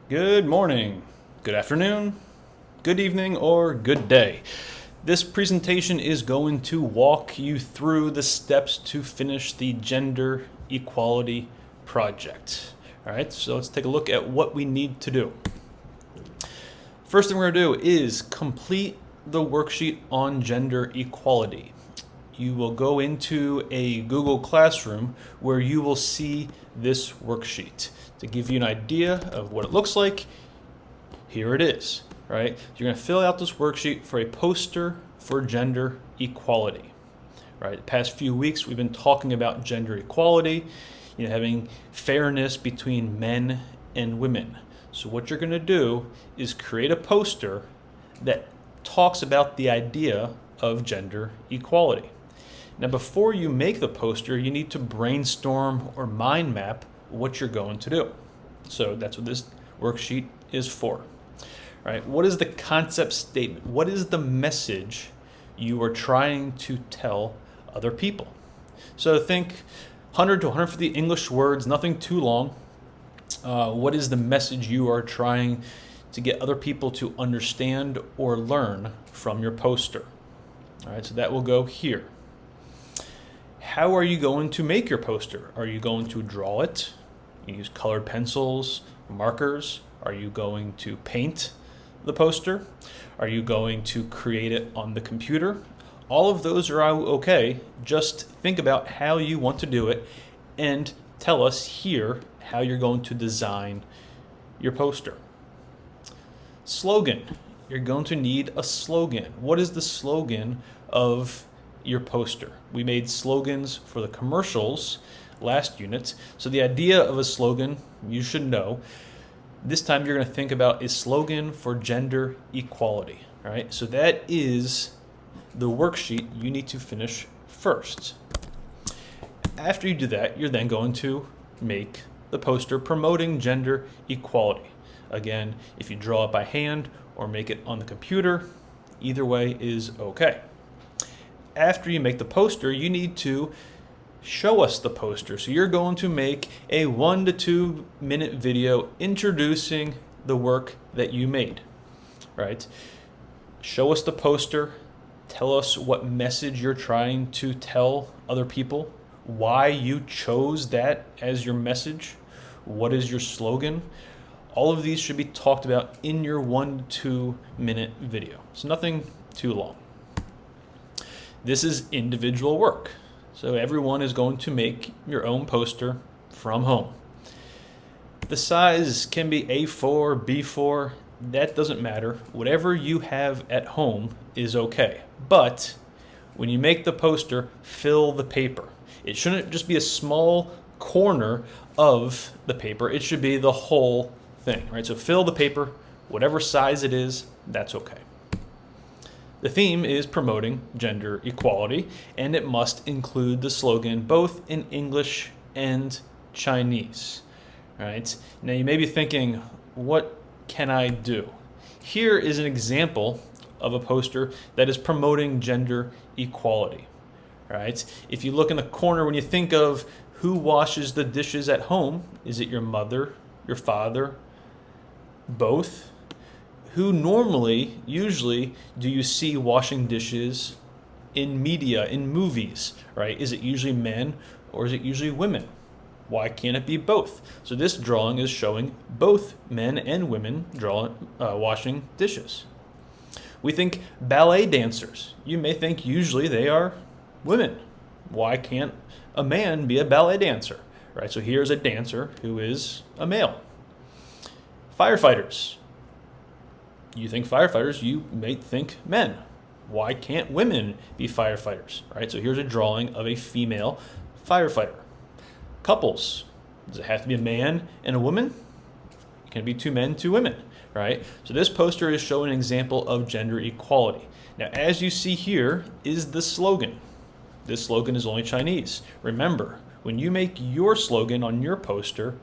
Good morning, good afternoon, good evening, or good day. This presentation is going to walk you through the steps to finish the gender equality project. All right, so let's take a look at what we need to do. First thing we're going to do is complete the worksheet on gender equality. You will go into a Google Classroom where you will see this worksheet. To give you an idea of what it looks like, here it is, right? You're going to fill out this worksheet for a poster for gender equality, right? The past few weeks we've been talking about gender equality, having fairness between men and women. So what you're going to do is create a poster that talks about the idea of gender equality. Now, before you make the poster, you need to brainstorm or mind map what you're going to do. So that's what this worksheet is for. All right, what is the concept statement? What is the message you are trying to tell other people? So think 100 to 150 English words, nothing too long. What is the message you are trying to get other people to understand or learn from your poster? All right, so that will go here. How are you going to make your poster? Are you going to draw it? You use colored pencils, markers? Are you going to paint the poster? Are you going to create it on the computer? All of those are okay. Just think about how you want to do it and tell us here how you're going to design your poster. Slogan. You're going to need a slogan. What is the slogan of your poster? We made slogans for the commercials last unit. So the idea of a slogan, you should know. This time you're going to think about a slogan for gender equality. All right? So that is the worksheet you need to finish first. After you do that, you're then going to make the poster promoting gender equality. Again, if you draw it by hand or make it on the computer, either way is okay. After you make the poster, you need to show us the poster. So you're going to make a 1 to 2 minute video introducing the work that you made, right? Show us the poster. Tell us what message you're trying to tell other people, why you chose that as your message, what is your slogan. All of these should be talked about in your 1 to 2 minute video. It's nothing too long. This is individual work. So everyone is going to make your own poster from home. The size can be A4, B4, that doesn't matter. Whatever you have at home is okay. But when you make the poster, fill the paper. It shouldn't just be a small corner of the paper. It should be the whole thing, right? So fill the paper, whatever size it is, that's okay. The theme is promoting gender equality, and it must include the slogan both in English and Chinese. All right? Now you may be thinking, what can I do? Here is an example of a poster that is promoting gender equality. All right? If you look in the corner, when you think of who washes the dishes at home, is it your mother, your father, both? Who usually do you see washing dishes in media, in movies, right? Is it usually men or is it usually women? Why can't it be both? So this drawing is showing both men and women washing dishes. We think ballet dancers. You may think usually they are women. Why can't a man be a ballet dancer, right? So here's a dancer who is a male. Firefighters. You think firefighters, you may think men. Why can't women be firefighters? Right? So here's a drawing of a female firefighter. Couples. Does it have to be a man and a woman? It can be 2 men, 2 women, right? So this poster is showing an example of gender equality. Now, as you see here is the slogan. This slogan is only Chinese. Remember, when you make your slogan on your poster,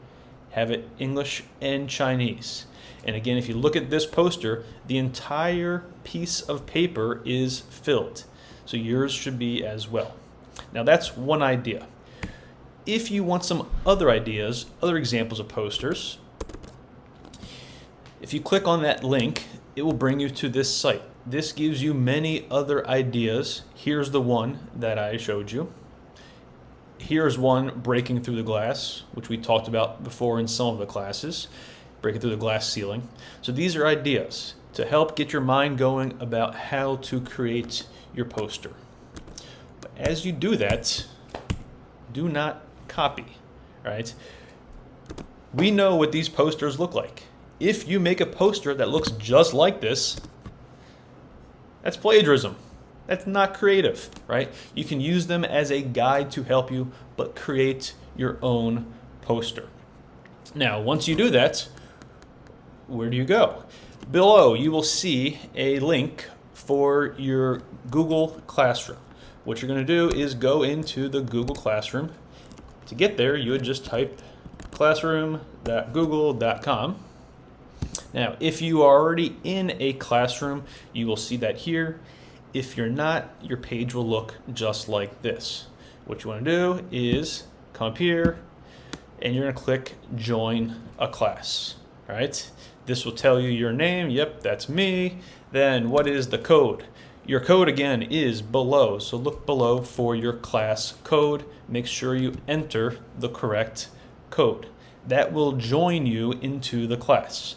have it English and Chinese. And again, if you look at this poster, the entire piece of paper is filled. So yours should be as well. Now that's one idea. If you want some other ideas, other examples of posters, If you click on that link, it will bring you to this site. This gives you many other ideas. Here's the one that I showed you. Here's one, breaking through the glass, which we talked about before in some of the classes, breaking through the glass ceiling. So these are ideas to help get your mind going about how to create your poster. But as you do that, do not copy, right? We know what these posters look like. If you make a poster that looks just like this, that's plagiarism. That's not creative, right? You can use them as a guide to help you, but create your own poster. Now, once you do that, where do you go? Below, you will see a link for your Google Classroom. What you're going to do is go into the Google Classroom. To get there, you would just type classroom.google.com. Now, if you are already in a classroom, you will see that here. If you're not, your page will look just like this. What you want to do is come up here, and you're going to click Join a Class. All right? This will tell you your name. Yep, that's me. Then what is the code? Your code, again, is below. So look below for your class code. Make sure you enter the correct code. That will join you into the class.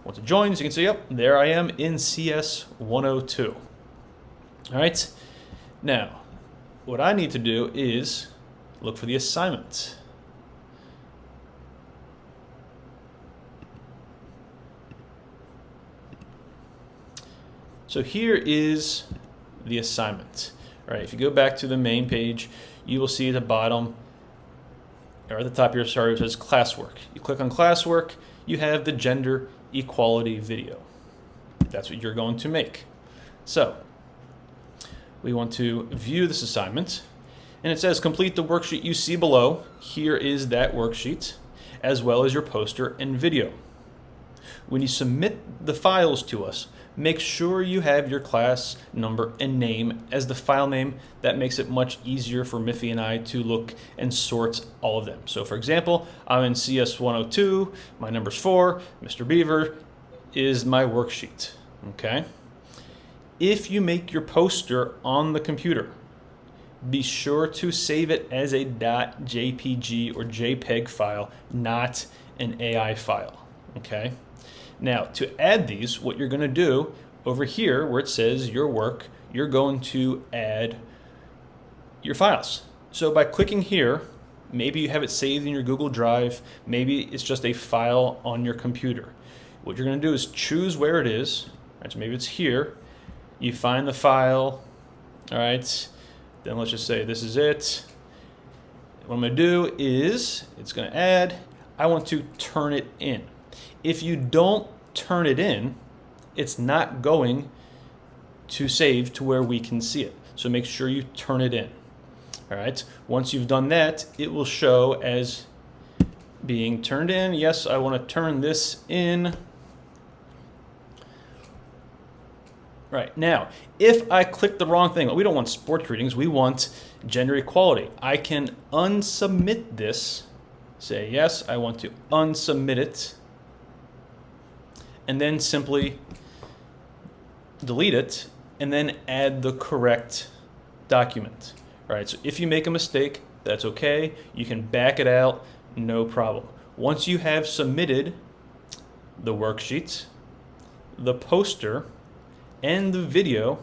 Once it joins, you can see, yep, there I am in CS 102. All right. Now, what I need to do is look for the assignment. So here is the assignment. All right. If you go back to the main page, you will see at the bottom, or at the top here, sorry, it says classwork. You click on classwork, you have the gender equality video. That's what you're going to make. So we want to view this assignment, and it says complete the worksheet you see below. Here is that worksheet, as well as your poster and video. When you submit the files to us, make sure you have your class number and name as the file name. That makes it much easier for Miffy and I to look and sort all of them. So for example, I'm in CS 102, my number's 4, Mr. Beaver is my worksheet, okay? If you make your poster on the computer, be sure to save it as a .jpg or JPEG file, not an AI file, okay? Now, to add these, what you're going to do over here where it says your work, you're going to add your files. So by clicking here, maybe you have it saved in your Google Drive, maybe it's just a file on your computer. What you're going to do is choose where it is. Right, so maybe it's here. You find the file, all right? Then let's just say this is it. What I'm going to do is, it's going to add, I want to turn it in. If you don't turn it in, it's not going to save to where we can see it. So make sure you turn it in. All right. Once you've done that, it will show as being turned in. Yes, I want to turn this in. Right. Now, if I click the wrong thing, we don't want sports readings, we want gender equality. I can unsubmit this, say, yes, I want to unsubmit it, and then simply delete it, and then add the correct document. All right, so if you make a mistake, that's okay. You can back it out, no problem. Once you have submitted the worksheet, the poster, and the video,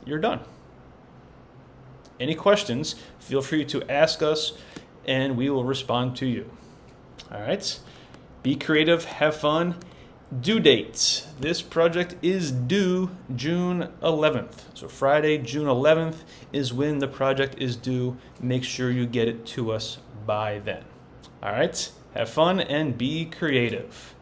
you're done. Any questions, feel free to ask us, and we will respond to you. All right, be creative, have fun. Due dates. This project is due June 11th. So Friday, June 11th is when the project is due. Make sure you get it to us by then. All right, have fun and be creative.